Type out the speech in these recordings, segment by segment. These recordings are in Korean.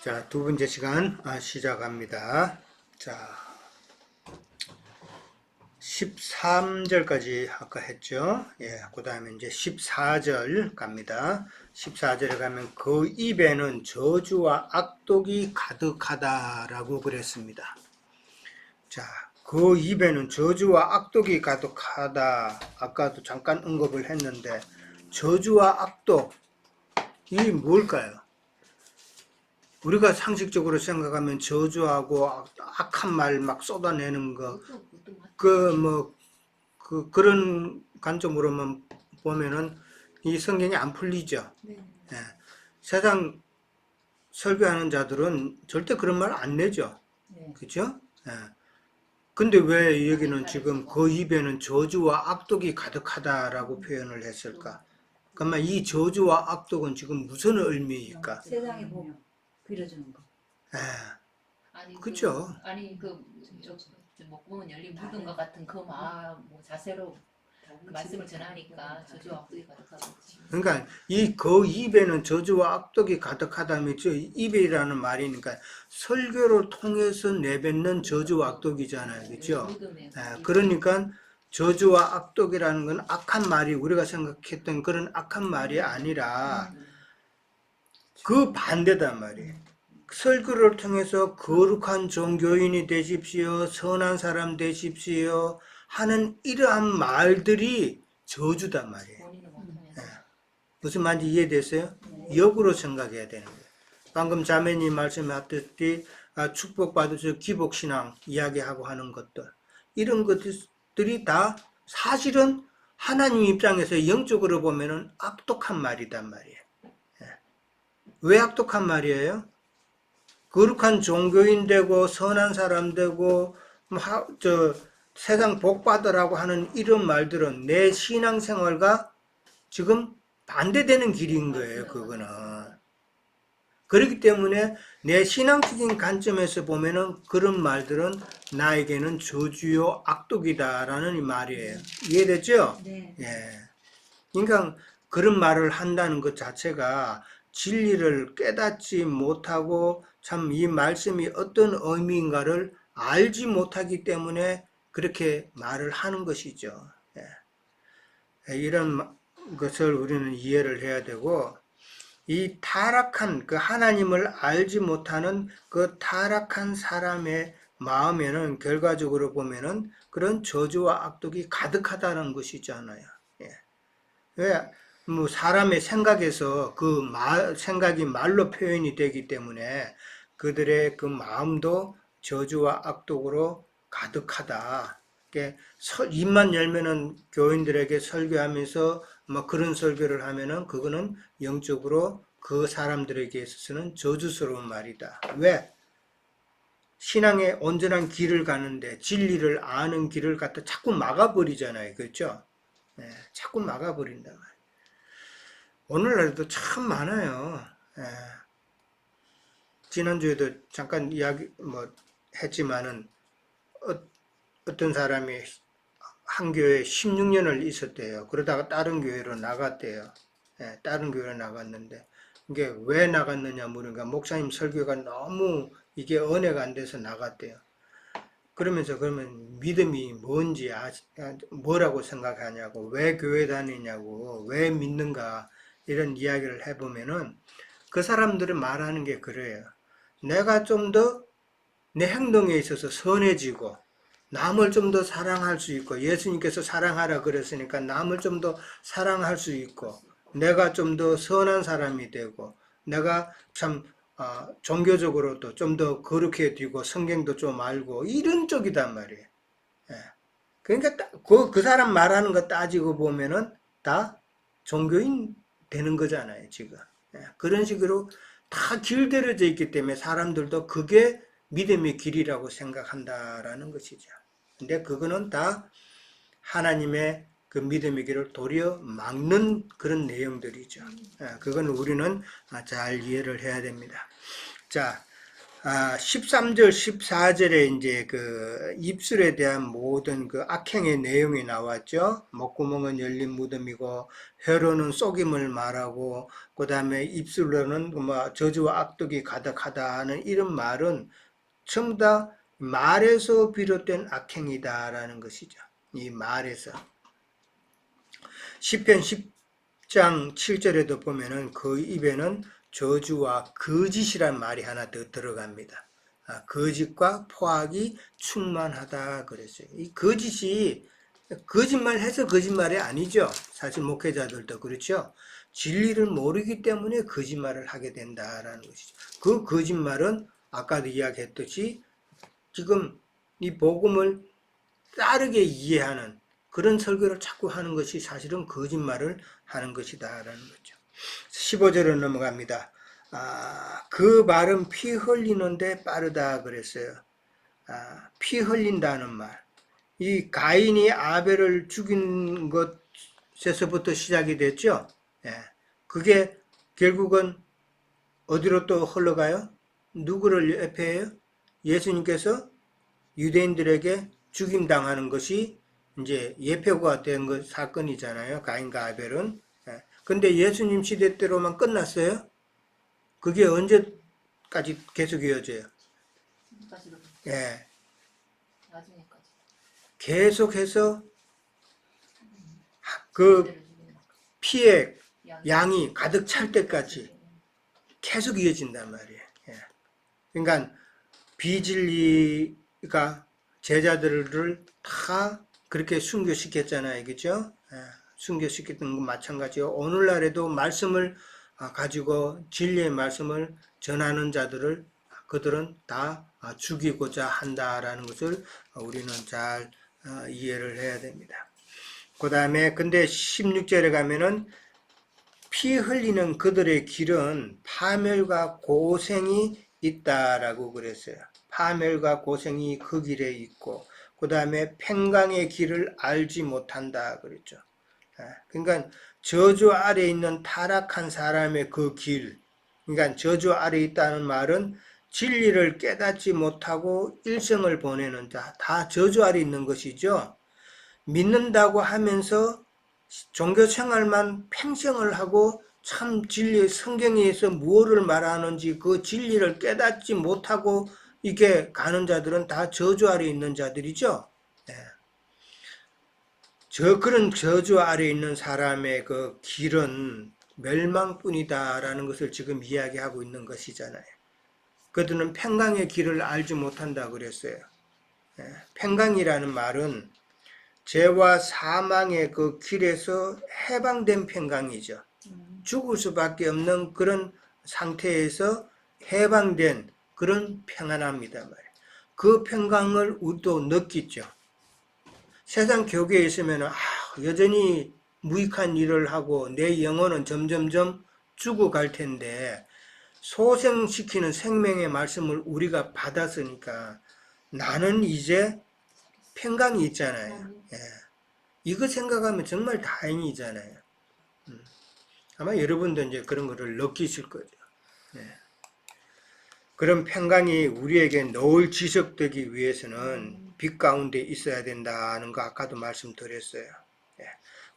자, 두 번째 시간 시작합니다. 자, 13절까지 아까 했죠. 예, 그 다음에 이제 14절 갑니다. 14절에 가면 그 입에는 저주와 악독이 가득하다라고 그랬습니다. 자, 그 입에는 저주와 악독이 가득하다. 아까도 잠깐 언급을 했는데 저주와 악독, 이 뭘까요? 우리가 상식적으로 생각하면 저주하고 악한 말 막 쏟아내는 거, 그런 관점으로만 보면은 이 성경이 안 풀리죠. 네. 예. 세상 설교하는 자들은 절대 그런 말 안 내죠. 네. 그죠? 예. 근데 왜 여기는 지금 그 입에는 저주와 악독이 가득하다라고 표현을 했을까? 그러면 이 저주와 악독은 지금 무슨 의미일까? 세상의 복 빌어주는 거. 예. 아니 그쵸? 아니 목구멍 열린 묻은 것 같은 그 마음 자세로 그 말씀을 전하니까 저주와 악독이 가득하고 그러니까 이 그 입에는 저주와 악독이 가득하다면 저 입이라는 말이니까 설교를 통해서 내뱉는 저주와 악독이잖아요. 그렇죠? 그러니까 저주와 악독이라는 건 악한 말이 우리가 생각했던 그런 악한 말이 아니라 그 반대단 말이에요. 설교를 통해서 거룩한 종교인이 되십시오, 선한 사람 되십시오 하는 이러한 말들이 저주단 말이에요. 본인은 못하면서 무슨 말인지 이해됐어요? 역으로 생각해야 되는 거예요. 방금 자매님 말씀하셨듯이 축복받으셔 기복신앙 이야기하고 하는 것들, 이런 것들이 다 사실은 하나님 입장에서 영적으로 보면은 악독한 말이단 말이에요. 왜 악독한 말이에요? 거룩한 종교인 되고 선한 사람 되고 세상 복 받으라고 하는 이런 말들은 내 신앙생활과 지금 반대되는 길인 거예요. 그거는. 그렇기 때문에 내 신앙적인 관점에서 보면은 그런 말들은 나에게는 저주요 악독이다라는 이 말이에요. 이해됐죠? 네. 예. 그러니까 그런 말을 한다는 것 자체가 진리를 깨닫지 못하고 참 이 말씀이 어떤 의미인가를 알지 못하기 때문에 그렇게 말을 하는 것이죠. 예. 이런 것을 우리는 이해를 해야 되고, 이 타락한 그 하나님을 알지 못하는 그 타락한 사람의 마음에는 결과적으로 보면은 그런 저주와 악독이 가득하다는 것이잖아요. 예. 왜? 뭐 사람의 생각에서 그 생각이 말로 표현이 되기 때문에 그들의 그 마음도 저주와 악독으로 가득하다. 입만 열면은 교인들에게 설교하면서 뭐 그런 설교를 하면은 그거는 영적으로 그 사람들에게 있어서는 저주스러운 말이다. 왜? 신앙의 온전한 길을 가는데 진리를 아는 길을 갖다 자꾸 막아버리잖아요. 그렇죠? 네, 자꾸 막아버린단 말이에요. 오늘날도 참 많아요. 예. 지난주에도 잠깐 이야기 했지만은 어떤 사람이 한 교회에 16년을 있었대요. 그러다가 다른 교회로 나갔대요. 예, 다른 교회로 나갔는데 이게 왜 나갔느냐 물으니까 목사님 설교가 너무 이게 은혜가 안 돼서 나갔대요. 그러면서 그러면 믿음이 뭔지 뭐라고 생각하냐고, 왜 교회 다니냐고, 왜 믿는가 이런 이야기를 해보면은 그 사람들은 말하는 게 그래요. 내가 좀 더 내 행동에 있어서 선해지고 남을 좀 더 사랑할 수 있고, 예수님께서 사랑하라 그랬으니까 남을 좀 더 사랑할 수 있고, 내가 좀 더 선한 사람이 되고, 내가 참 종교적으로도 좀 더 거룩해지고 성경도 좀 알고 이런 쪽이단 말이에요. 예. 그러니까 그 사람 말하는 거 따지고 보면은 다 종교인 되는 거잖아요, 지금. 예. 그런 식으로 다 길들여져 있기 때문에 사람들도 그게 믿음의 길이라고 생각한다라는 것이죠. 근데 그거는 다 하나님의 그 믿음의 길을 도리어 막는 그런 내용들이죠. 그건 우리는 잘 이해를 해야 됩니다. 자, 13절, 14절에 이제 그 입술에 대한 모든 그 악행의 내용이 나왔죠. 목구멍은 열린 무덤이고, 혀로는 속임을 말하고, 그 다음에 입술로는 뭐 저주와 악독이 가득하다 하는 이런 말은 전부 다 말에서 비롯된 악행이다라는 것이죠. 이 말에서. 시편 10장 7절에도 보면은 그 입에는 저주와 거짓이란 말이 하나 더 들어갑니다. 거짓과 포악이 충만하다 그랬어요. 이 거짓이 거짓말해서 거짓말이 아니죠. 사실 목회자들도 그렇죠. 진리를 모르기 때문에 거짓말을 하게 된다라는 것이죠. 그 거짓말은 아까도 이야기했듯이 지금 이 복음을 다르게 이해하는 그런 설교를 자꾸 하는 것이 사실은 거짓말을 하는 것이다라는 거죠. 15절로 넘어갑니다. 그 말은 피 흘리는데 빠르다 그랬어요. 피 흘린다는 말. 이 가인이 아벨을 죽인 것에서부터 시작이 됐죠. 예. 그게 결국은 어디로 또 흘러가요? 누구를 예표해요? 예수님께서 유대인들에게 죽임당하는 것이 이제 예표가 된 사건이잖아요. 가인과 아벨은. 예. 근데 예수님 시대 때로만 끝났어요? 그게 언제까지 계속 이어져요? 예. 나중에까지. 계속해서 그 피의 양이 가득 찰 때까지 계속 이어진단 말이에요. 예. 그러니까 비진리가 제자들을 다 그렇게 순교시켰잖아요. 그죠? 예. 순교시켰던 건 마찬가지요. 오늘날에도 말씀을 가지고 진리의 말씀을 전하는 자들을 그들은 다 죽이고자 한다라는 것을 우리는 잘 이해를 해야 됩니다. 그 다음에 근데 16절에 가면은 피 흘리는 그들의 길은 파멸과 고생이 있다라고 그랬어요. 파멸과 고생이 그 길에 있고 그 다음에 팽강의 길을 알지 못한다 그랬죠. 그러니까 저주 아래 있는 타락한 사람의 그 길, 그러니까 저주 아래 있다는 말은 진리를 깨닫지 못하고 일생을 보내는 자, 다 저주 아래 있는 것이죠. 믿는다고 하면서 종교 생활만 팽생을 하고 참 진리 성경에서 무엇을 말하는지 그 진리를 깨닫지 못하고 이게 가는 자들은 다 저주 아래 있는 자들이죠. 네. 그런 저주 아래 있는 사람의 그 길은 멸망뿐이다라는 것을 지금 이야기하고 있는 것이잖아요. 그들은 팽강의 길을 알지 못한다 그랬어요. 네. 팽강이라는 말은 죄와 사망의 그 길에서 해방된 평강이죠. 죽을 수밖에 없는 그런 상태에서 해방된 그런 평안합니다 말이에요. 그 평강을 우리도 느끼죠. 세상 교계에 있으면 여전히 무익한 일을 하고 내 영혼은 점점점 죽어갈 텐데 소생시키는 생명의 말씀을 우리가 받았으니까 나는 이제 평강이 있잖아요. 예. 이거 생각하면 정말 다행이잖아요. 아마 여러분도 이제 그런 거를 느끼실 거죠. 예. 그런 평강이 우리에게 늘 지속되기 위해서는 빛 가운데 있어야 된다는 거 아까도 말씀드렸어요. 예.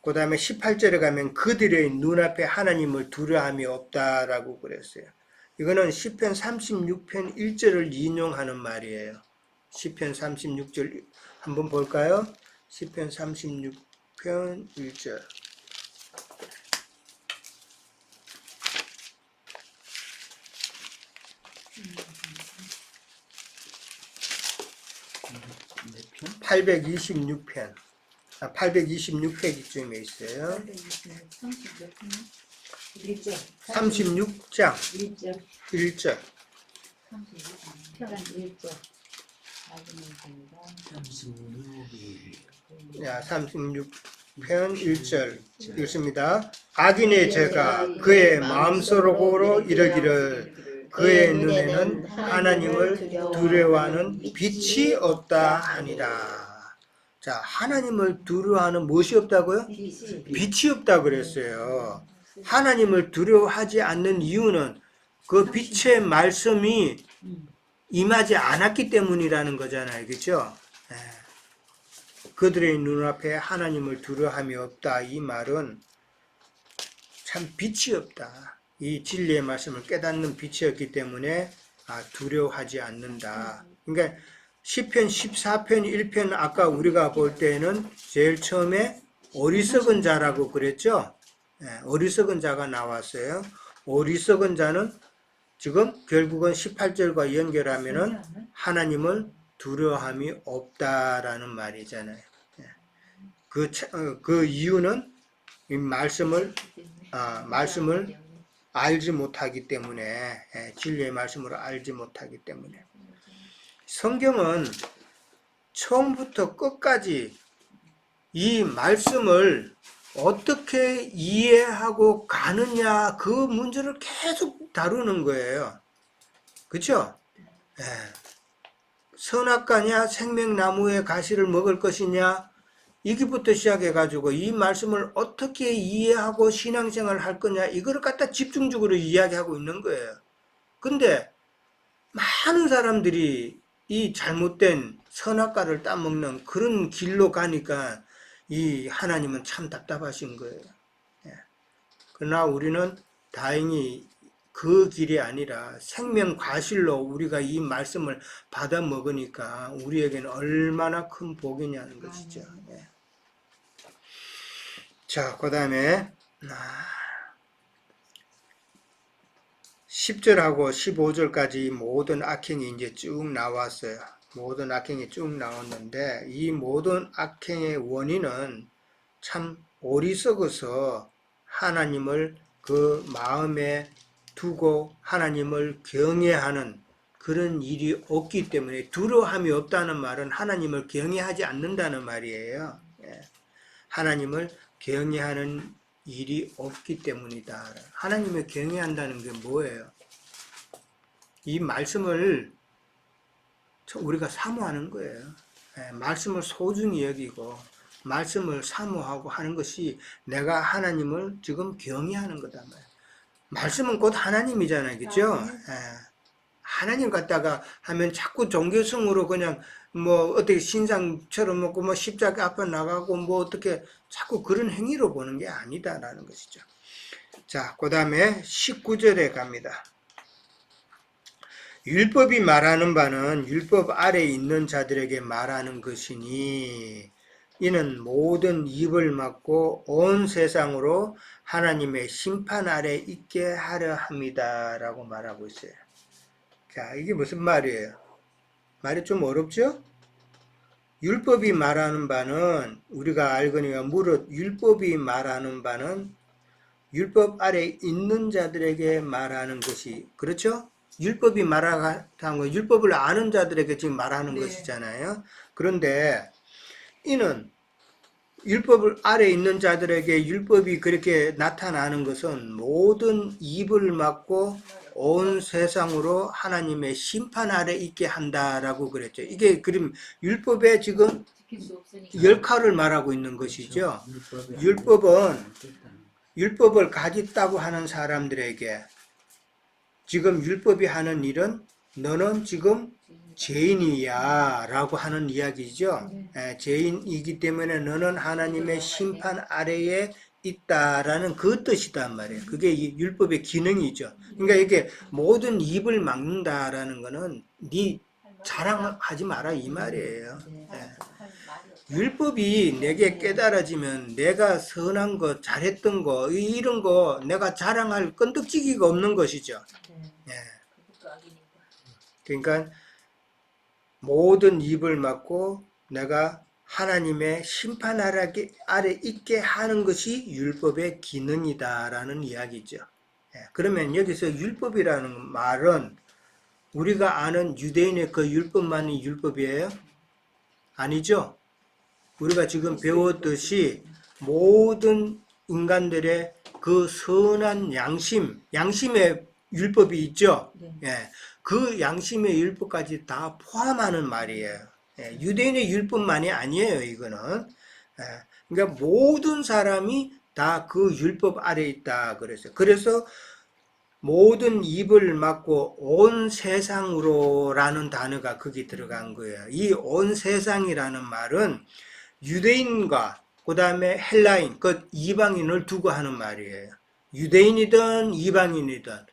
그 다음에 18절에 가면 그들의 눈앞에 하나님을 두려움이 없다라고 그랬어요. 이거는 시편 36편 1절을 인용하는 말이에요. 시편 36절 한번 볼까요? 시편 36편 1절. 편? 826편. 826페이지쯤에 있어요. 36장 1절. 편한 1절. 36편 1절 읽습니다. 악인의 죄가 그의 마음속으로 이르기를 그의 눈에는 하나님을 두려워하는 빛이 없다 하니라. 자, 하나님을 두려워하는 무엇이 없다고요? 빛이 없다 그랬어요. 하나님을 두려워하지 않는 이유는 그 빛의 말씀이 임하지 않았기 때문이라는 거잖아요. 그렇죠? 그들의 눈앞에 하나님을 두려움이 없다. 이 말은 참 빛이 없다. 이 진리의 말씀을 깨닫는 빛이었기 때문에 두려워하지 않는다. 그러니까 시편 14편 1편 아까 우리가 볼 때는 제일 처음에 어리석은 자라고 그랬죠. 어리석은 자가 나왔어요. 어리석은 자는 지금 결국은 18절과 연결하면은 하나님을 두려움이 없다라는 말이잖아요. 그 이유는 이 말씀을 알지 못하기 때문에, 진리의 말씀으로 알지 못하기 때문에. 성경은 처음부터 끝까지 이 말씀을 어떻게 이해하고 가느냐, 그 문제를 계속 다루는 거예요. 그렇죠? 선악과냐, 생명나무의 가시를 먹을 것이냐, 이기부터 시작해가지고 이 말씀을 어떻게 이해하고 신앙생활을 할 거냐, 이거를 갖다 집중적으로 이야기하고 있는 거예요. 근데 많은 사람들이 이 잘못된 선악과를 따먹는 그런 길로 가니까 이 하나님은 참 답답하신 거예요. 그러나 우리는 다행히 그 길이 아니라 생명 과실로 우리가 이 말씀을 받아 먹으니까 우리에게는 얼마나 큰 복이냐는 것이죠. 자, 그 다음에 10절하고 15절까지 모든 악행이 이제 쭉 나왔어요. 모든 악행이 쭉 나왔는데 이 모든 악행의 원인은 참 어리석어서 하나님을 그 마음에 두고 하나님을 경외하는 그런 일이 없기 때문에, 두려움이 없다는 말은 하나님을 경외하지 않는다는 말이에요. 하나님을 경외하는 일이 없기 때문이다. 하나님을 경외한다는 게 뭐예요? 이 말씀을 우리가 사모하는 거예요. 말씀을 소중히 여기고 말씀을 사모하고 하는 것이 내가 하나님을 지금 경외하는 거다 말이에요. 말씀은 곧 하나님이잖아요. 그죠? 하나님 갖다가 하면 자꾸 종교성으로 그냥 뭐 어떻게 신상처럼 먹고 뭐 십자가 앞에 나가고 뭐 어떻게 자꾸 그런 행위로 보는 게 아니다라는 것이죠. 자, 그 다음에 19절에 갑니다. 율법이 말하는 바는 율법 아래에 있는 자들에게 말하는 것이니 이는 모든 입을 막고 온 세상으로 하나님의 심판 아래 있게 하려 합니다. 라고 말하고 있어요. 자, 이게 무슨 말이에요? 말이 좀 어렵죠? 율법이 말하는 바는 우리가 알거니와 무릇 율법이 말하는 바는 율법 아래 있는 자들에게 말하는 것이, 그렇죠? 율법이 말하는 거, 율법을 아는 자들에게 지금 말하는 것이잖아요. 그런데 이는 율법을 아래 있는 자들에게 율법이 그렇게 나타나는 것은 모든 입을 막고 온 세상으로 하나님의 심판 아래 있게 한다라고 그랬죠. 이게 그럼 율법의 지금 열칼을 말하고 있는 것이죠. 율법을 가졌다고 하는 사람들에게 지금 율법이 하는 일은 너는 지금 죄인이야 라고 하는 이야기죠. 죄인이기 때문에 너는 하나님의 심판 아래에 있다라는 그 뜻이단 말이에요. 그게 율법의 기능이죠. 그러니까 이게 모든 입을 막는다라는 거는 네 자랑하지 마라 이 말이에요. 율법이 내게 깨달아지면 내가 선한 거, 잘했던 거, 이런 거 내가 자랑할 끈덕지기가 없는 것이죠. 그러니까 모든 입을 막고 내가 하나님의 심판 아래 있게 하는 것이 율법의 기능이다라는 이야기죠. 그러면 여기서 율법이라는 말은 우리가 아는 유대인의 그 율법만이 율법이에요? 아니죠. 우리가 지금 배웠듯이 모든 인간들의 그 선한 양심의 율법이 있죠. 그 양심의 율법까지 다 포함하는 말이에요. 유대인의 율법만이 아니에요, 이거는. 그러니까 모든 사람이 다 그 율법 아래 있다 그랬어요. 그래서 모든 입을 막고 온 세상으로라는 단어가 거기 들어간 거예요. 이 온 세상이라는 말은 유대인과 그 다음에 헬라인, 그 이방인을 두고 하는 말이에요. 유대인이든 이방인이든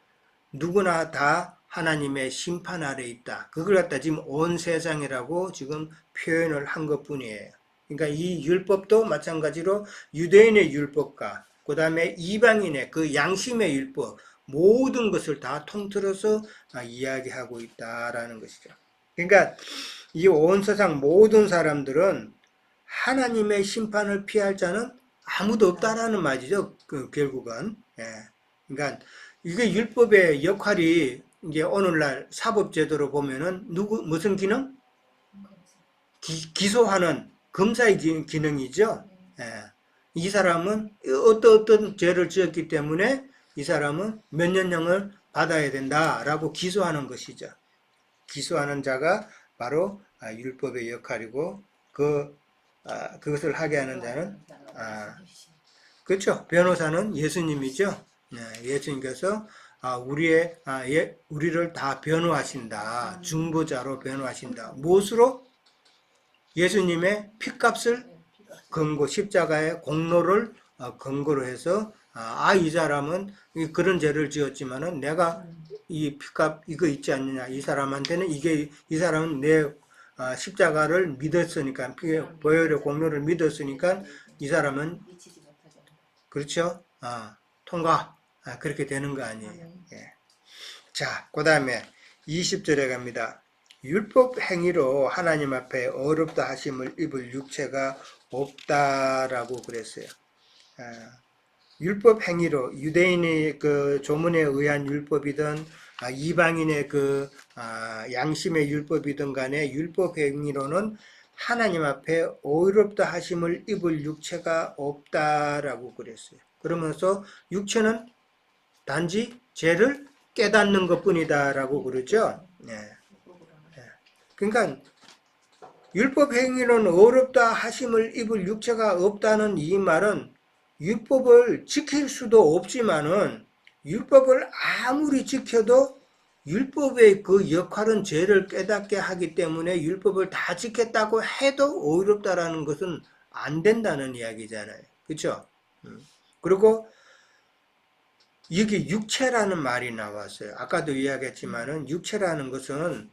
누구나 다 하나님의 심판 아래 있다. 그걸 갖다 지금 온 세상이라고 지금 표현을 한 것뿐이에요. 그러니까 이 율법도 마찬가지로 유대인의 율법과 그 다음에 이방인의 그 양심의 율법 모든 것을 다 통틀어서 이야기하고 있다라는 것이죠. 그러니까 이 온 세상 모든 사람들은 하나님의 심판을 피할 자는 아무도 없다라는 말이죠. 결국은. 예. 그러니까 이게 율법의 역할이 이제 오늘날 사법제도로 보면은 무슨 기능? 기소하는 검사의 기능이죠. 예. 이 사람은 어떤 죄를 지었기 때문에 이 사람은 몇 년형을 받아야 된다라고 기소하는 것이죠. 기소하는 자가 바로 율법의 역할이고 그것을 하게 하는 자는 그렇죠. 변호사는 예수님이죠. 예수님께서 우리를 다 변호하신다. 중보자로 변호하신다. 무엇으로? 예수님의 피값을 근거, 십자가의 공로를 근거로 해서 이 사람은 그런 죄를 지었지만은 내가 이 피값 이거 있지 않느냐. 이 사람한테는 이 사람은 내 십자가를 믿었으니까 보혈의 공로를 믿었으니까 이 사람은 그렇죠. 통과 그렇게 되는 거 아니에요. 예. 자, 그 다음에 20절에 갑니다. 율법 행위로 하나님 앞에 어렵다 하심을 입을 육체가 없다라고 그랬어요. 율법 행위로 유대인의 그 조문에 의한 율법이든 이방인의 그 양심의 율법이든 간에 율법 행위로는 하나님 앞에 어렵다 하심을 입을 육체가 없다라고 그랬어요. 그러면서 육체는 단지 죄를 깨닫는 것뿐이다라고 그러죠. 네. 그러니까 율법 행위로는 어렵다 하심을 입을 육체가 없다는 이 말은 율법을 지킬 수도 없지만은 율법을 아무리 지켜도 율법의 그 역할은 죄를 깨닫게 하기 때문에 율법을 다 지켰다고 해도 어렵다라는 것은 안 된다는 이야기잖아요. 그렇죠? 그리고 여기 육체라는 말이 나왔어요. 아까도 이야기했지만은 육체라는 것은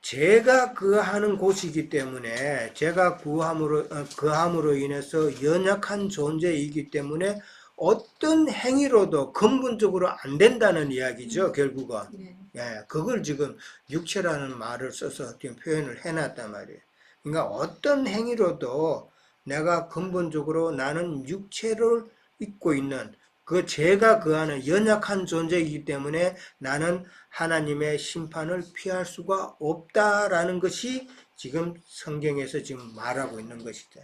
죄가 거하는 곳이기 때문에 죄가 거함으로 인해서 연약한 존재이기 때문에 어떤 행위로도 근본적으로 안 된다는 이야기죠. 결국은. 예, 그걸 지금 육체라는 말을 써서 지금 표현을 해놨단 말이에요. 그러니까 어떤 행위로도 내가 근본적으로 나는 육체를 입고 있는 그 죄가 거하는 연약한 존재이기 때문에 나는 하나님의 심판을 피할 수가 없다라는 것이 지금 성경에서 지금 말하고 있는 것이죠.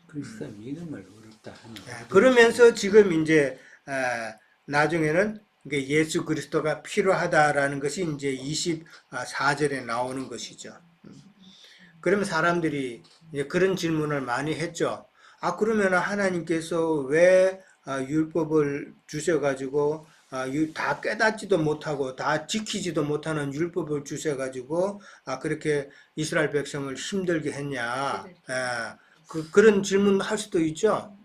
그리스도 믿음을 어렵다 하는. 그러면서 지금 이제 나중에는 예수 그리스도가 필요하다라는 것이 이제 24절에 나오는 것이죠. 그러면 사람들이 이제 그런 질문을 많이 했죠. 그러면 하나님께서 왜 율법을 주셔가지고 다 깨닫지도 못하고 다 지키지도 못하는 율법을 주셔가지고 그렇게 이스라엘 백성을 힘들게 했냐. 그런 질문 할 수도 있죠.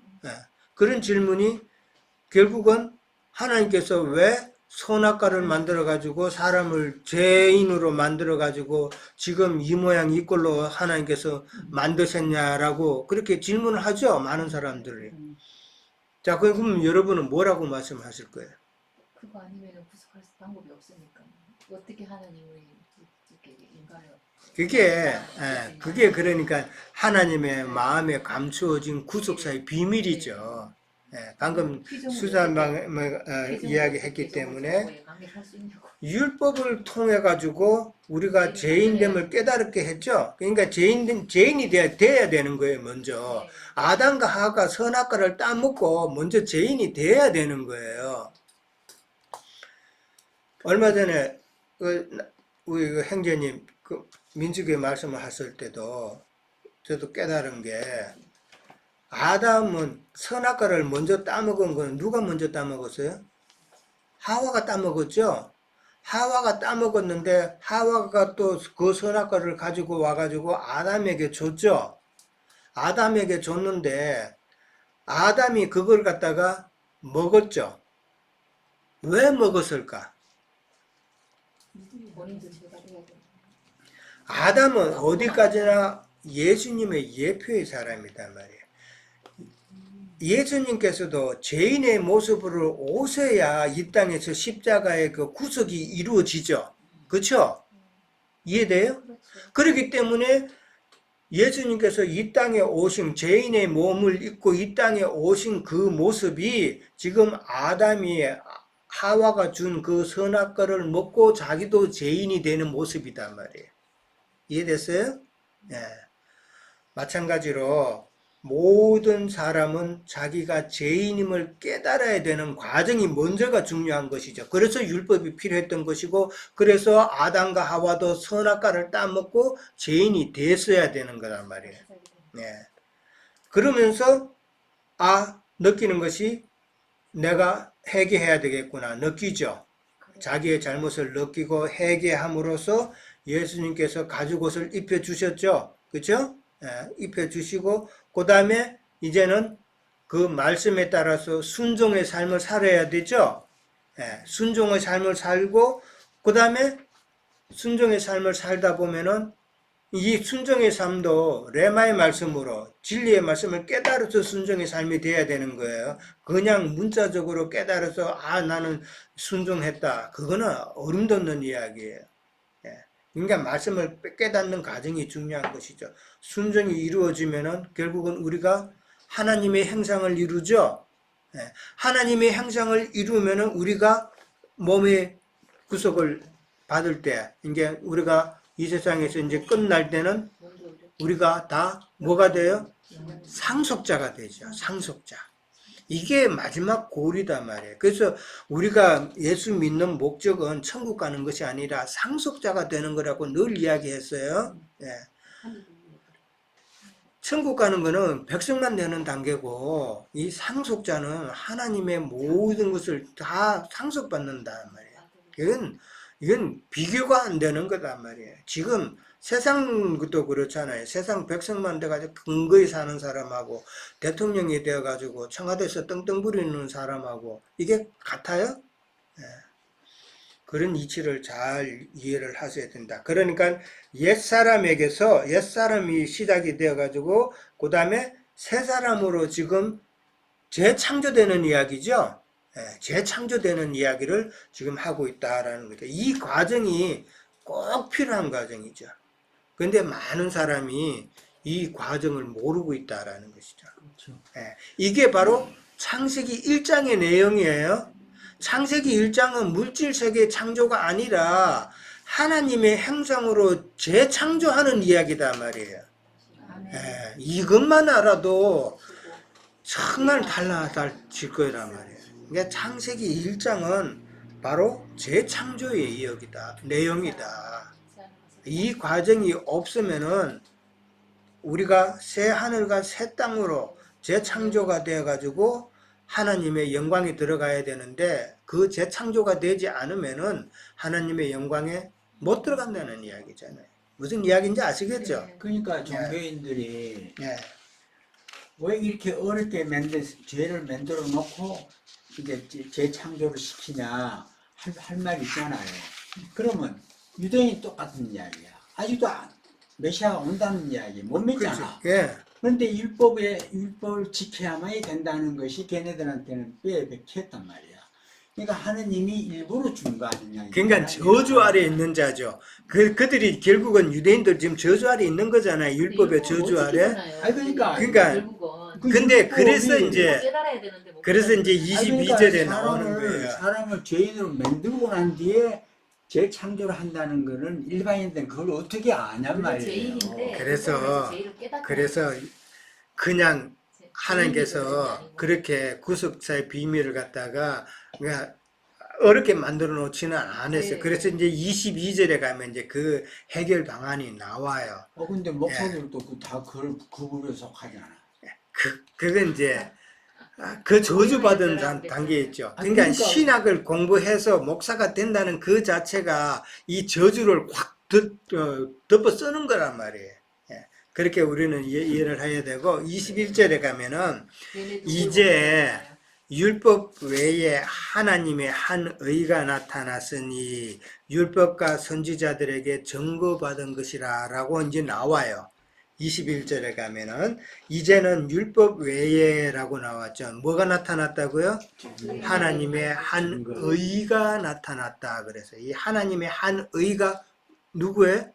그런 질문이 결국은 하나님께서 왜 선악과를 만들어가지고 사람을 죄인으로 만들어가지고 지금 이 모양 이 꼴로 하나님께서 만드셨냐라고 그렇게 질문을 하죠. 많은 사람들이. 자, 그럼 여러분은 뭐라고 말씀하실 거예요? 그거 아니면 구속할 방법이 없으니까 어떻게 하나님을 이렇게 인간을 그게 그러니까 하나님의 마음에 감추어진 구속사의 비밀이죠. 방금 수잔방 이야기했기 때문에 율법을 통해 가지고 우리가 죄인됨을 깨달게 했죠. 그러니까 죄인이 돼야 되는 거예요. 먼저 아담과 하와가 선악과를 따먹고 먼저 죄인이 돼야 되는 거예요. 얼마 전에 우리 행제님 민수교회 말씀을 하실 때도 저도 깨달은 게 아담은 선악과를 먼저 따먹은 건 누가 먼저 따먹었어요? 하와가 따먹었죠. 하와가 따먹었는데 하와가 또 그 선악과를 가지고 와가지고 아담에게 줬죠. 아담에게 줬는데 아담이 그걸 갖다가 먹었죠. 왜 먹었을까? 본인도 제가 해야 돼. 아담은 어디까지나 예수님의 예표의 사람이단 말이에요. 예수님께서도 죄인의 모습으로 오셔야 이 땅에서 십자가의 그 구속이 이루어지죠. 그렇죠? 이해돼요? 그렇죠. 그렇기 때문에 예수님께서 이 땅에 오신 죄인의 몸을 입고 이 땅에 오신 그 모습이 지금 아담이 하와가 준 그 선악과를 먹고 자기도 죄인이 되는 모습이단 말이에요. 이해됐어요? 예. 마찬가지로 모든 사람은 자기가 죄인임을 깨달아야 되는 과정이 먼저가 중요한 것이죠. 그래서 율법이 필요했던 것이고, 그래서 아담과 하와도 선악과를 따먹고 죄인이 됐어야 되는 거란 말이에요. 예. 그러면서 느끼는 것이 내가 회개해야 되겠구나 느끼죠. 자기의 잘못을 느끼고 회개함으로써 예수님께서 가죽옷을 입혀주셨죠. 그렇죠? 예, 입혀주시고 그 다음에 이제는 그 말씀에 따라서 순종의 삶을 살아야 되죠. 예, 순종의 삶을 살고 그 다음에 순종의 삶을 살다 보면은 이 순종의 삶도 레마의 말씀으로 진리의 말씀을 깨달아서 순종의 삶이 돼야 되는 거예요. 그냥 문자적으로 깨달아서 나는 순종했다. 그거는 어림 돋는 이야기예요. 그러니까 말씀을 깨닫는 과정이 중요한 것이죠. 순종이 이루어지면은 결국은 우리가 하나님의 형상을 이루죠. 하나님의 형상을 이루면은 우리가 몸의 구속을 받을 때, 이제 우리가 이 세상에서 이제 끝날 때는 우리가 다 뭐가 돼요? 상속자가 되죠. 상속자. 이게 마지막 골이단 말이에요. 그래서 우리가 예수 믿는 목적은 천국 가는 것이 아니라 상속자가 되는 거라고 늘 이야기했어요. 예. 천국 가는 거는 백성만 되는 단계고, 이 상속자는 하나님의 모든 것을 다 상속받는단 말이에요. 이건 비교가 안 되는 거단 말이에요. 지금 세상도 그렇잖아요. 세상 백성만 돼가지고 근거에 사는 사람하고 대통령이 되어가지고 청와대에서 떵떵 부리는 사람하고 이게 같아요? 예. 그런 이치를 잘 이해를 하셔야 된다. 그러니까 옛사람에게서 옛사람이 시작이 되어가지고 그 다음에 새사람으로 지금 재창조되는 이야기죠. 재창조되는 이야기를 지금 하고 있다라는 거죠. 이 과정이 꼭 필요한 과정이죠. 그런데 많은 사람이 이 과정을 모르고 있다라는 것이죠. 그렇죠. 이게 바로 창세기 1장의 내용이에요. 창세기 1장은 물질세계 창조가 아니라 하나님의 형상으로 재창조하는 이야기다 말이에요. 이것만 알아도 정말 달라질 거란 말이에요. 그러니까 창세기 1장은 바로 재창조의 이야기다, 내용이다. 이 과정이 없으면은 우리가 새 하늘과 새 땅으로 재창조가 되어가지고 하나님의 영광에 들어가야 되는데 그 재창조가 되지 않으면은 하나님의 영광에 못 들어간다는 이야기잖아요. 무슨 이야기인지 아시겠죠? 그러니까 종교인들이 예. 왜 이렇게 어릴 때 죄를 만들어 놓고 이제 재창조를 시키냐 할 말 있잖아요. 그러면 유대인 똑같은 이야기야. 아직도 메시아가 온다는 이야기 못 믿잖아. 예. 그런데 율법을 지켜야만이 된다는 것이 걔네들한테는 뼈에 박혔단 말이야. 그러니까 하느님이 일부러 준 거 아니냐. 그러니까 저주 아래 있는 자죠. 그들이 결국은 유대인들 지금 저주 아래 있는 거잖아요. 율법의 저주 아래. 그러니까 근데 그래서 이제 깨달아야 되는데 못 그래서 이제 깨달아요. 22절에 나오는 거예요. 사람을 죄인으로 만들고 난 뒤에 재창조를 한다는 거는 일반인들은 그걸 어떻게 아냔 말이에요. 죄인인데 그래서 죄인을 깨닫고 그래서 그냥 하나님께서 죄인이 아니고. 그렇게 구속사의 비밀을 갖다가 그냥 어렵게 만들어 놓지는 않았어요. 네. 그래서 이제 22절에 가면 이제 그 해결 방안이 나와요. 근데 목사들도 다 그걸 구분에 속하잖아. 그건 이제 그 저주받은 단계에 있죠. 그러니까 그러니까- 신학을 공부해서 목사가 된다는 그 자체가 이 저주를 확 덮어 쓰는 거란 말이에요. 예. 그렇게 우리는 이해를 해야 되고 21절에 가면은 이제 율법 외에 하나님의 한 의가 나타났으니 율법과 선지자들에게 증거받은 것이라 라고 이제 나와요. 21절에 가면은 이제는 율법 외에라고 나왔죠. 뭐가 나타났다고요? 하나님의 한 의가 나타났다. 그래서 이 하나님의 한 의가 누구예요?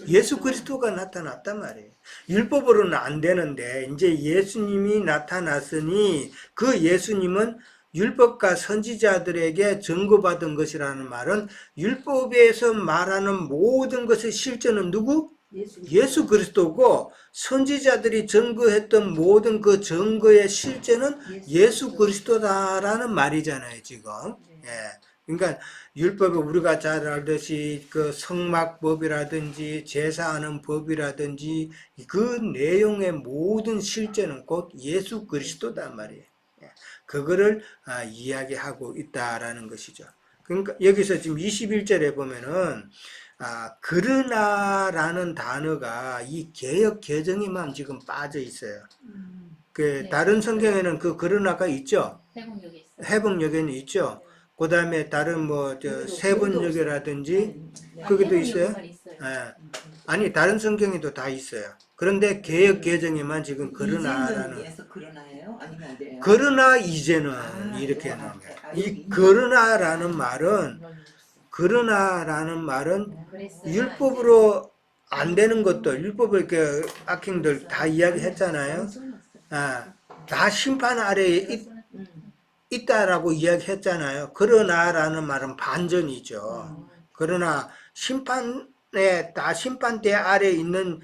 예수 그리스도가 나타났단 말이에요. 율법으로는 안 되는데 이제 예수님이 나타났으니 그 예수님은 율법과 선지자들에게 증거받은 것이라는 말은 율법에서 말하는 모든 것의 실제는 누구? 예수 그리스도고 선지자들이 증거했던 모든 그 증거의 실제는 예수 그리스도다라는 말이잖아요, 지금. 예. 그러니까 율법은 우리가 잘 알듯이 그 성막법이라든지 제사하는 법이라든지 그 내용의 모든 실제는 곧 예수 그리스도단 말이에요. 예. 그거를 이야기하고 있다라는 것이죠. 그러니까 여기서 지금 21절에 보면은 그러나라는 단어가 이 개역 개정에만 지금 빠져 있어요. 그 다른 성경에는 그 그러나가 있죠. 회복력이 있어요. 회복력에는 있죠. 그 다음에 다른 뭐 세번역이라든지 거기도 있어요. 예. 아니 다른 성경에도 다 있어요. 그런데 개역 개정에만 지금 그러나라는 이제는 그러나예요? 아니면 어디예요? 그러나 이제는 이렇게 나옵니다 이 그러나라는 말은 율법으로 안 되는 것도 율법을 이렇게 악행들 다 이야기했잖아요. 다 심판 아래에 있다라고 이야기했잖아요. 그러나라는 말은 반전이죠. 그러나 심판대 아래 있는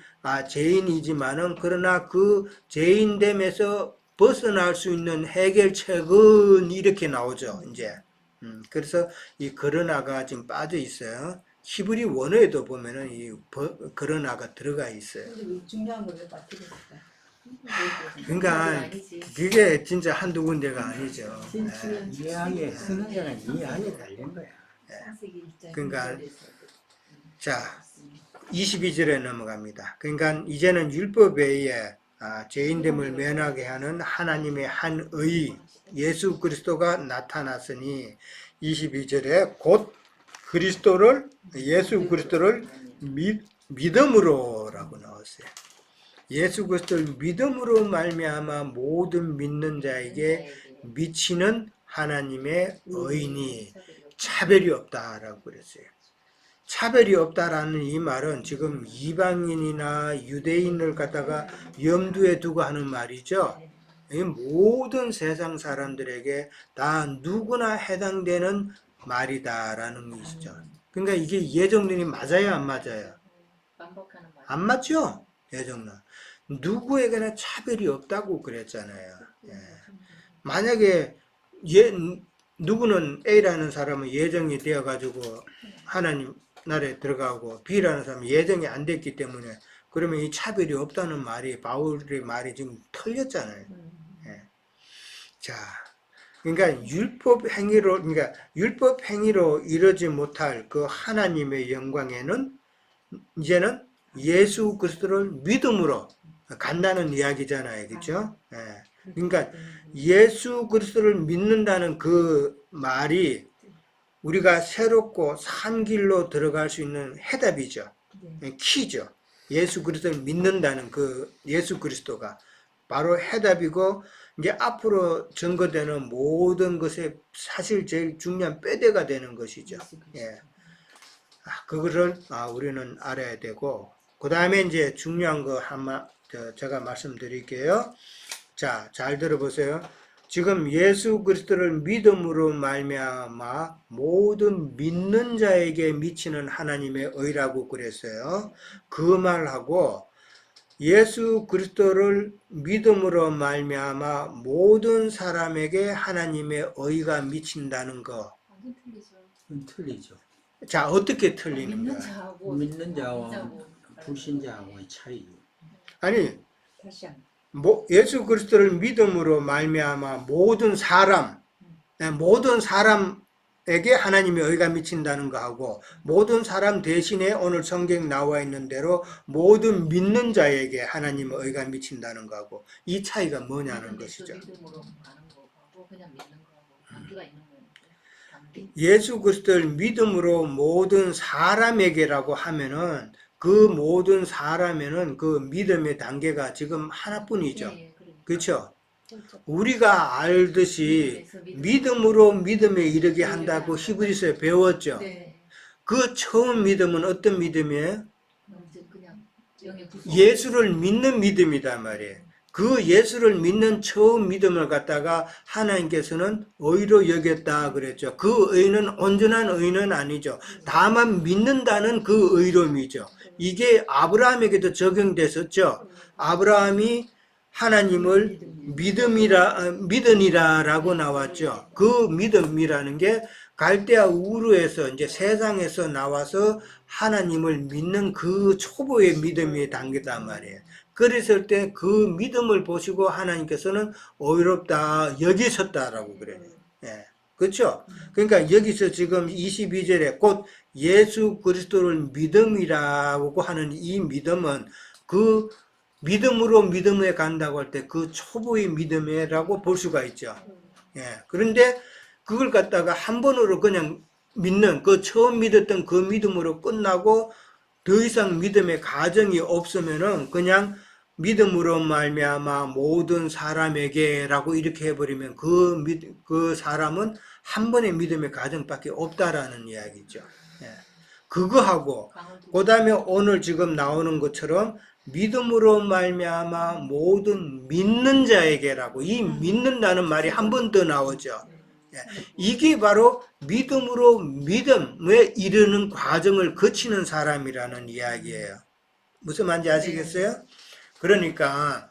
죄인이지만은 그러나 그 죄인됨에서 벗어날 수 있는 해결책은 이렇게 나오죠. 이제 그래서 이 그러나가 지금 빠져 있어요. 히브리 원어에도 보면은 이 그러나가 들어가 있어요. 중요한 걸 왜 빠뜨렸을까? 그러니까 그게 진짜 한두 군데가 아니죠. 이해하게 쓰는 자는 이해하게 달린 거야. 그러니까 자 22절에 넘어갑니다. 그러니까 이제는 율법 외에 죄인됨을 면하게 하는 하나님의 한 의 예수 그리스도가 나타났으니 22절에 곧 예수 그리스도를 믿음으로라고 나왔어요. 예수 그리스도를 믿음으로 말미암아 모든 믿는 자에게 미치는 하나님의 의인이 차별이 없다라고 그랬어요. 차별이 없다라는 이 말은 지금 이방인이나 유대인을 갖다가 염두에 두고 하는 말이죠. 이 모든 세상 사람들에게 다 누구나 해당되는 말이다라는 것이죠. 그러니까 이게 예정론이 맞아요, 안 맞아요? 안 맞죠? 예정론. 누구에게나 차별이 없다고 그랬잖아요. 예. 만약에 누구는 A라는 사람은 예정이 되어가지고 하나님 나라에 들어가고 B라는 사람은 예정이 안 됐기 때문에 그러면 이 차별이 없다는 말이 바울의 말이 지금 틀렸잖아요. 예. 자, 그러니까 율법 행위로 이루지 못할 그 하나님의 영광에는 이제는 예수 그리스도를 믿음으로 간다는 이야기잖아요. 그렇죠? 예. 그러니까 예수 그리스도를 믿는다는 그 말이 우리가 새롭고 산 길로 들어갈 수 있는 해답이죠. 키죠. 예수 그리스도를 믿는다는 그 예수 그리스도가 바로 해답이고 이제 앞으로 증거되는 모든 것에 사실 제일 중요한 뼈대가 되는 것이죠. 예. 그거를 우리는 알아야 되고 그 다음에 이제 중요한 거 제가 말씀드릴게요. 자, 잘 들어보세요. 지금 예수 그리스도를 믿음으로 말미암아 모든 믿는 자에게 미치는 하나님의 의라고 그랬어요. 그 말하고 예수 그리스도를 믿음으로 말미암아 모든 사람에게 하나님의 의가 미친다는 거. 틀리죠. 자, 어떻게 틀리는가? 믿는 자와 불신자하고의 차이. 아니, 다시 한 예수 그리스도를 믿음으로 말미암아 모든 사람에게 하나님의 의가 미친다는 거하고 모든 사람 대신에 오늘 성경 나와 있는 대로 모든 믿는 자에게 하나님의 의가 미친다는 거하고 이 차이가 뭐냐는 것이죠. 믿음으로 가는 거하고 그냥 믿는 거하고 단계가 있는 거예요. 단계. 예수 그리스도를 믿음으로 모든 사람에게라고 하면은 그 모든 사람에는 그 믿음의 단계가 지금 하나뿐이죠. 예, 그러니까. 그렇죠? 그렇죠. 우리가 알듯이 믿음으로 믿음에 이르게 한다고 히브리서에 배웠죠. 네. 그 처음 믿음은 어떤 믿음이에요? 그냥 영의 구속. 예수를 믿는 믿음이단 말이에요. 그 예수를 믿는 처음 믿음을 갖다가 하나님께서는 의로 여겼다 그랬죠. 그 의는 온전한 의는 아니죠. 다만 믿는다는 그 의로움이죠. 이게 아브라함에게도 적용됐었죠. 아브라함이 하나님을 믿으니라라고 나왔죠. 그 믿음이라는 게 갈대아 우르에서 이제 세상에서 나와서 하나님을 믿는 그 초보의 믿음의 단계단 말이에요. 그랬을 때 그 믿음을 보시고 하나님께서는 의롭다 여기셨다라고 그래요. 예. 그렇죠? 그러니까 여기서 지금 22절에 곧 예수 그리스도를 믿음이라고 하는 이 믿음은 그 믿음으로 믿음에 간다고 할 때 그 초보의 믿음이라고 볼 수가 있죠. 예. 그런데 그걸 갖다가 한 번으로 그냥 믿는 그 처음 믿었던 그 믿음으로 끝나고 더 이상 믿음의 가정이 없으면은 그냥 믿음으로 말미암아 모든 사람에게라고 이렇게 해버리면 그 사람은 한 번의 믿음의 가정밖에 없다라는 이야기죠. 예. 그거하고 그 다음에 오늘 지금 나오는 것처럼 믿음으로 말미암아 모든 믿는 자에게라고 이 믿는다는 말이 한 번 더 나오죠. 예. 이게 바로 믿음으로 믿음에 이르는 과정을 거치는 사람이라는 이야기예요. 무슨 말인지 아시겠어요? 그러니까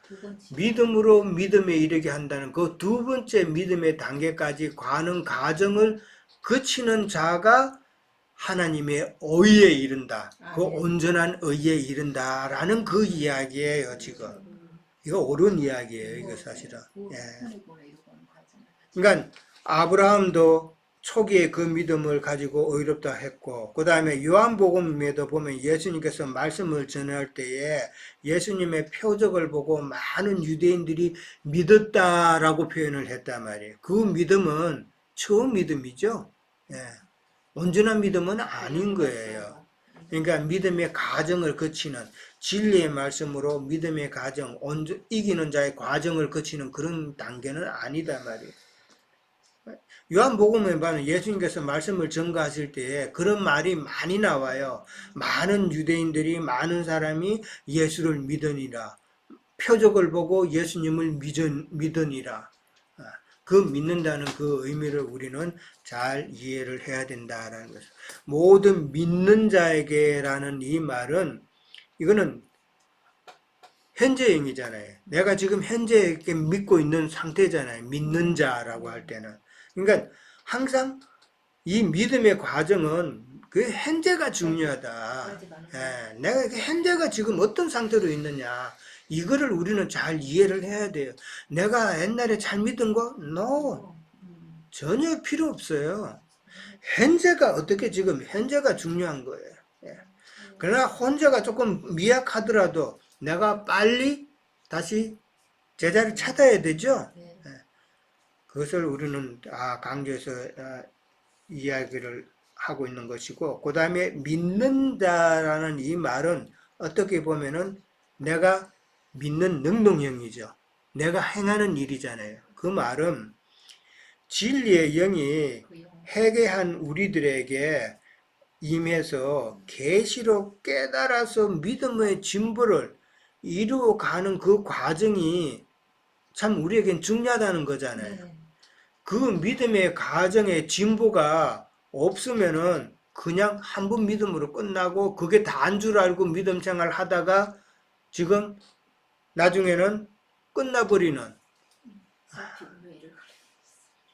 믿음으로 믿음에 이르게 한다는 그 두 번째 믿음의 단계까지 가는 과정을 거치는 자가 하나님의 의에 이른다. 그 온전한 의에 이른다라는 그 이야기예요, 지금. 이거 옳은 이야기예요, 이거 사실은. 예. 그러니까 아브라함도 초기에 그 믿음을 가지고 의롭다 했고, 그 다음에 요한복음에도 보면 예수님께서 말씀을 전할 때에 예수님의 표적을 보고 많은 유대인들이 믿었다라고 표현을 했단 말이에요. 그 믿음은 처음 믿음이죠. 예. 온전한 믿음은 아닌 거예요. 그러니까 믿음의 과정을 거치는 진리의 말씀으로 믿음의 과정, 이기는 자의 과정을 거치는 그런 단계는 아니다 말이에요. 요한복음에 보면 예수님께서 말씀을 전가하실 때에 그런 말이 많이 나와요. 많은 유대인들이 많은 사람이 예수를 믿으니라. 표적을 보고 예수님을 믿으니라. 그 믿는다는 그 의미를 우리는 잘 이해를 해야 된다라는 것을. 모든 믿는 자에게라는 이 말은 이거는 현재형이잖아요. 내가 지금 현재 믿고 있는 상태잖아요. 믿는 자라고 할 때는. 그러니까 항상 이 믿음의 과정은 그 현재가 중요하다. 예, 내가 현재가 지금 어떤 상태로 있느냐. 이거를 우리는 잘 이해를 해야 돼요. 내가 옛날에 잘 믿은 거? No. 전혀 필요 없어요. 현재가 어떻게 지금 현재가 중요한 거예요. 예. 그러나 혼자가 조금 미약하더라도 내가 빨리 다시 제자를 찾아야 되죠. 그것을 우리는 강조해서 이야기를 하고 있는 것이고, 그 다음에 믿는다라는 이 말은 어떻게 보면은 내가 믿는 능동형이죠. 내가 행하는 일이잖아요. 그 말은 진리의 영이 회개한 우리들에게 임해서 계시로 깨달아서 믿음의 진보를 이루어가는 그 과정이 참 우리에겐 중요하다는 거잖아요. 그 믿음의 과정의 진보가 없으면은 그냥 한 번 믿음으로 끝나고 그게 다인 줄 알고 믿음 생활 하다가 지금 나중에는 끝나버리는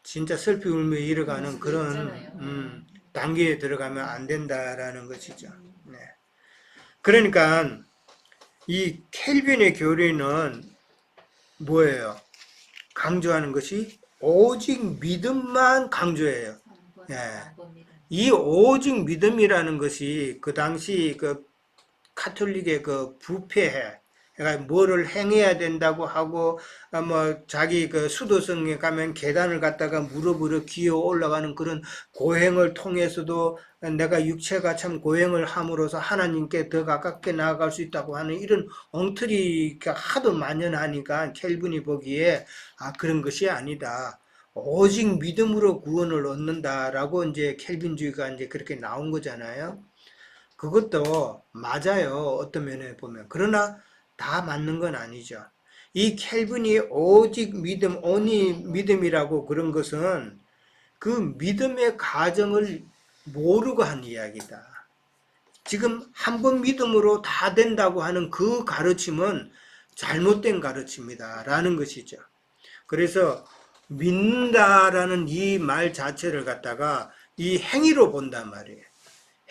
진짜 슬피 울며 이르가는 그런 단계에 들어가면 안 된다라는 것이죠. 네. 그러니까 이 켈빈의 교리는 뭐예요? 강조하는 것이 오직 믿음만 강조해요. 예. 이 오직 믿음이라는 것이 그 당시 그 카톨릭의 그 부패해. 그러니까 뭐를 행해야 된다고 하고, 뭐, 자기 그 수도성에 가면 계단을 갖다가 무릎으로 기어 올라가는 그런 고행을 통해서도 내가 육체가 참 고행을 함으로써 하나님께 더 가깝게 나아갈 수 있다고 하는 이런 엉터리가 하도 만연하니까 켈빈이 보기에, 아, 그런 것이 아니다. 오직 믿음으로 구원을 얻는다라고 이제 켈빈주의가 이제 그렇게 나온 거잖아요. 그것도 맞아요. 어떤 면에 보면. 그러나 다 맞는 건 아니죠. 이 켈빈이 오직 믿음, only 믿음이라고 그런 것은 그 믿음의 과정을 모르고 한 이야기다. 지금 한 번 믿음으로 다 된다고 하는 그 가르침은 잘못된 가르침이다. 라는 것이죠. 그래서 믿는다라는 이 말 자체를 갖다가 이 행위로 본단 말이에요.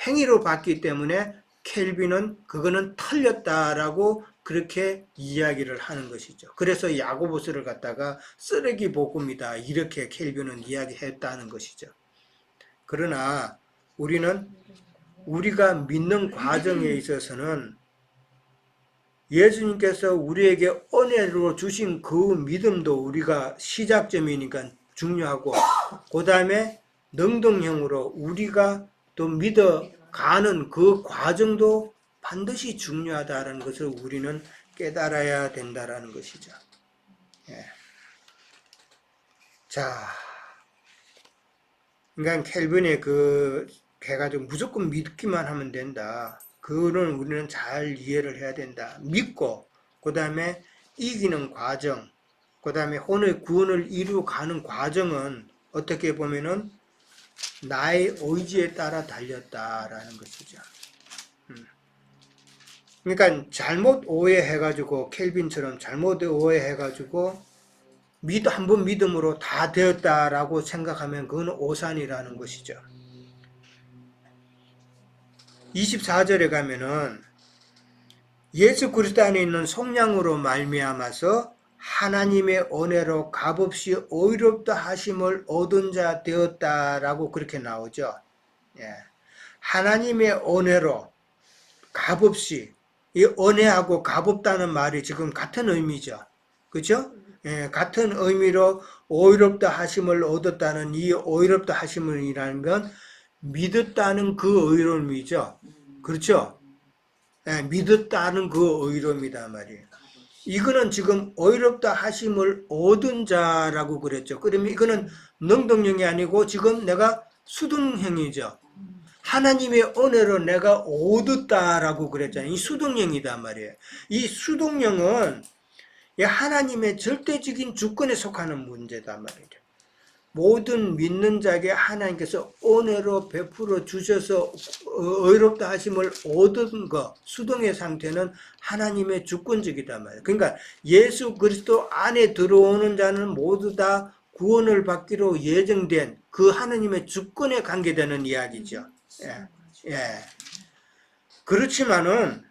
행위로 봤기 때문에 켈빈은 그거는 틀렸다라고 그렇게 이야기를 하는 것이죠. 그래서 야고보서를 갖다가 쓰레기 복음이다 이렇게 켈빈은 이야기했다는 것이죠. 그러나 우리는 우리가 믿는 과정에 있어서는 예수님께서 우리에게 은혜로 주신 그 믿음도 우리가 시작점이니까 중요하고, 그 다음에 능동형으로 우리가 또 믿어가는 그 과정도 반드시 중요하다는 것을 우리는 깨달아야 된다는 것이죠. 예. 자, 그러니까 켈빈의 그 해가지고 무조건 믿기만 하면 된다. 그거는 우리는 잘 이해를 해야 된다. 믿고, 그 다음에 이기는 과정, 그 다음에 혼의 구원을 이루어가는 과정은 어떻게 보면은 나의 의지에 따라 달렸다라는 것이죠. 그러니까 잘못 오해해가지고 켈빈처럼 잘못 오해해가지고 한번 믿음으로 다 되었다라고 생각하면 그건 오산이라는 것이죠. 24절에 가면은 예수 그리스도 안에 있는 속량으로 말미암아서 하나님의 은혜로 값없이 의롭다 하심을 얻은 자 되었다라고 그렇게 나오죠. 예. 하나님의 은혜로 값없이, 이 은혜하고 값없다는 말이 지금 같은 의미죠. 그렇죠? 예, 같은 의미로 의롭다 하심을 얻었다는 이 의롭다 하심이라는 건 믿었다는 그 의로움이죠. 그렇죠? 예, 믿었다는 그 의로움이다 말이에요. 이거는 지금 의롭다 하심을 얻은 자라고 그랬죠. 그러면 이거는 능동형이 아니고 지금 내가 수동형이죠. 하나님의 은혜로 내가 얻었다라고 그랬잖아요. 이 수동형이다 말이에요. 이 수동형은 하나님의 절대적인 주권에 속하는 문제다 말이죠. 모든 믿는 자에게 하나님께서 은혜로 베풀어 주셔서 의롭다 하심을 얻은 것, 수동의 상태는 하나님의 주권적이다 말이에요. 그러니까 예수 그리스도 안에 들어오는 자는 모두 다 구원을 받기로 예정된 그 하나님의 주권에 관계되는 이야기죠. 예. 예. 그렇지만은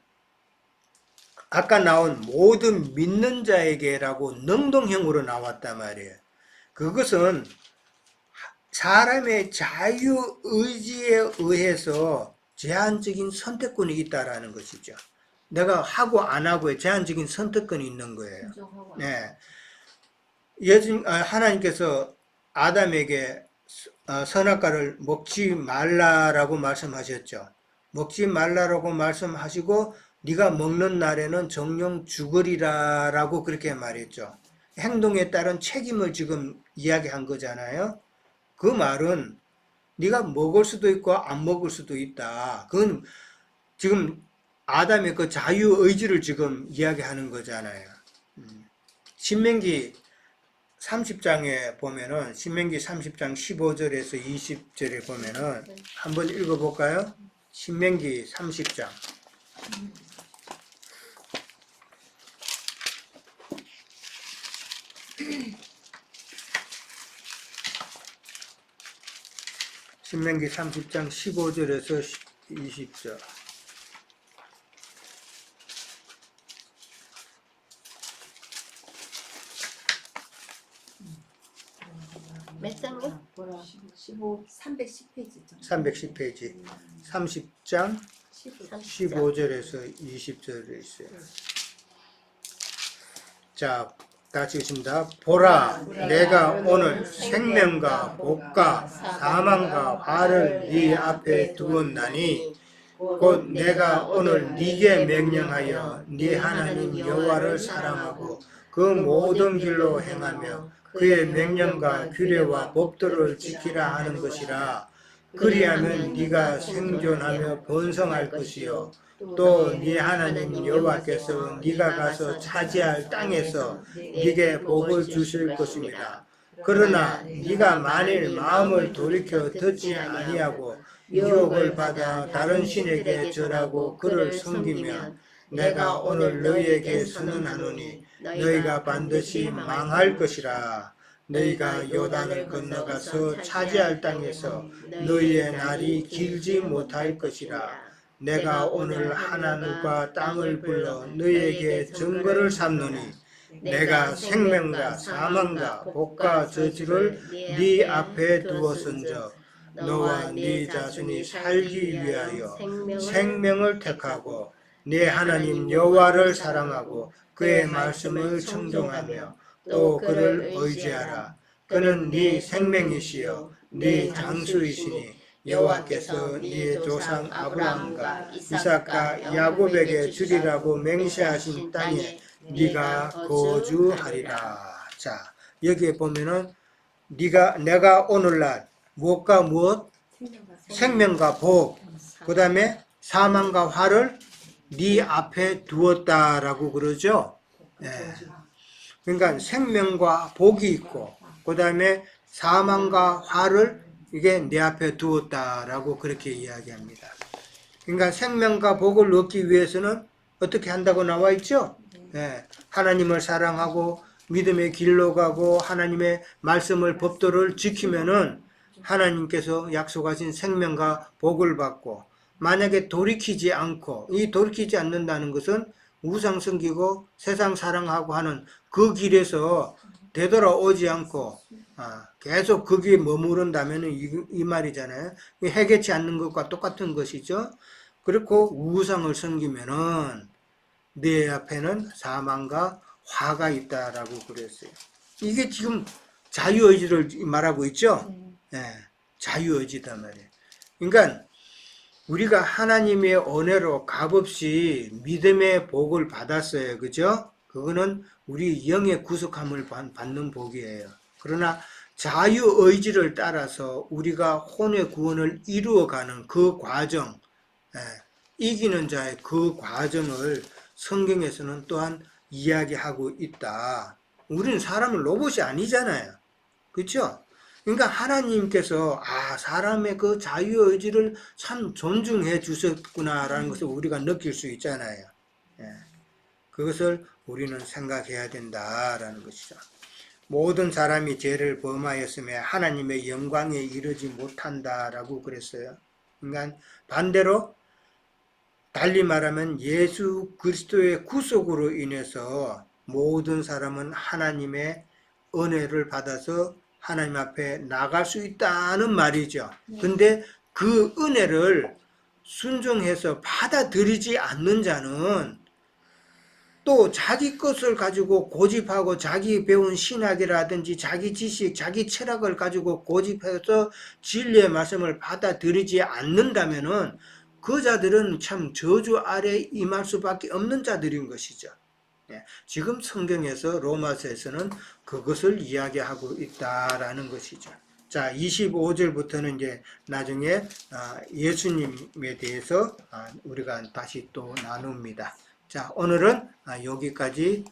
아까 나온 모든 믿는 자에게라고 능동형으로 나왔단 말이에요. 그것은 사람의 자유의지에 의해서 제한적인 선택권이 있다라는 것이죠. 내가 하고 안 하고의 제한적인 선택권이 있는 거예요. 네. 하나님께서 아담에게 선악과를 먹지 말라라고 말씀하셨죠. 먹지 말라라고 말씀하시고 네가 먹는 날에는 정령 죽으리라라고 그렇게 말했죠. 행동에 따른 책임을 지금 이야기한 거잖아요. 그 말은 네가 먹을 수도 있고 안 먹을 수도 있다. 그건 지금 아담의 그 자유의지를 지금 이야기하는 거잖아요. 신명기 30장에 보면은 신명기 30장 15절에서 20절에 보면은 한번 읽어볼까요? 신명기 30장. 신명기 30장 15절에서 20절. 몇 장이요? 310페이지죠. 310페이지 30장 15절에서 20절에 있어요. 자, 같이 읽습니다. 보라, 내가 오늘 생명과 복과 사망과 화를 네 앞에 두었나니 곧 내가 오늘 네게 명령하여 네 하나님 여호와를 사랑하고 그 모든 길로 행하며 그의 명령과 규례와 법도를 지키라 하는 것이라. 그리하면 네가 생존하며 번성할 것이요 또 네 하나님 여호와께서 네가 가서 차지할 땅에서 네게 복을 주실 것입니다. 그러나 네가 만일 마음을 돌이켜 듣지 아니하고 유혹을 받아 다른 신에게 절하고 그를 섬기면 내가 오늘 너희에게 선언하노니 너희가 반드시 망할 것이라. 너희가 요단을 건너가서 차지할 땅에서 너희의 날이 길지 못할 것이라. 내가 오늘 하나님과 땅을 불러 너희에게 증거를 삼노니 내가 생명과 사망과 복과 저주를 네 앞에 두었은즉 너와 네 자손이 살기 위하여 생명을 택하고 네 하나님 여호와를 사랑하고 그의 말씀을 청종하며 또 그를 의지하라. 그는 네 생명이시요 네 장수이시니 여호와께서 네 조상 아브라함과 이삭과 야곱에게 주리라고 맹세하신 땅에 네가 거주하리라. 자, 여기에 보면은 내가 오늘날 무엇과 무엇? 생명과 복, 그 다음에 사망과 화를 네 앞에 두었다라고 그러죠. 예. 그러니까 생명과 복이 있고 그 다음에 사망과 화를 이게 내 앞에 두었다라고 그렇게 이야기합니다. 그러니까 생명과 복을 얻기 위해서는 어떻게 한다고 나와 있죠? 예, 하나님을 사랑하고 믿음의 길로 가고 하나님의 말씀을 법도를 지키면은 하나님께서 약속하신 생명과 복을 받고, 만약에 돌이키지 않고, 이 돌이키지 않는다는 것은 우상 섬기고 세상 사랑하고 하는 그 길에서 되돌아오지 않고 계속 거기에 머무른다면 이 말이잖아요. 해결치 않는 것과 똑같은 것이죠. 그리고 우상을 섬기면은 내 앞에는 사망과 화가 있다라고 그랬어요. 이게 지금 자유의지를 말하고 있죠. 네, 자유의지단 말이에요. 그러니까 우리가 하나님의 은혜로 값없이 믿음의 복을 받았어요. 그죠? 그거는 우리 영의 구속함을 받는 복이에요. 그러나 자유의지를 따라서 우리가 혼의 구원을 이루어가는 그 과정, 이기는 자의 그 과정을 성경에서는 또한 이야기하고 있다. 우리는 사람은 로봇이 아니잖아요. 그렇죠? 그러니까 하나님께서 사람의 그 자유의지를 참 존중해 주셨구나라는 것을 우리가 느낄 수 있잖아요. 그것을 우리는 생각해야 된다라는 것이죠. 모든 사람이 죄를 범하였으며 하나님의 영광에 이르지 못한다라고 그랬어요. 그러니까 반대로 달리 말하면 예수 그리스도의 구속으로 인해서 모든 사람은 하나님의 은혜를 받아서 하나님 앞에 나갈 수 있다는 말이죠. 근데 그 은혜를 순종해서 받아들이지 않는 자는 또 자기 것을 가지고 고집하고 자기 배운 신학이라든지 자기 지식, 자기 철학을 가지고 고집해서 진리의 말씀을 받아들이지 않는다면은 그 자들은 참 저주 아래 임할 수밖에 없는 자들인 것이죠. 지금 성경에서 로마서에서는 그것을 이야기하고 있다라는 것이죠. 자, 25절부터는 이제 나중에 예수님에 대해서 우리가 다시 또 나눕니다. 자, 오늘은 여기까지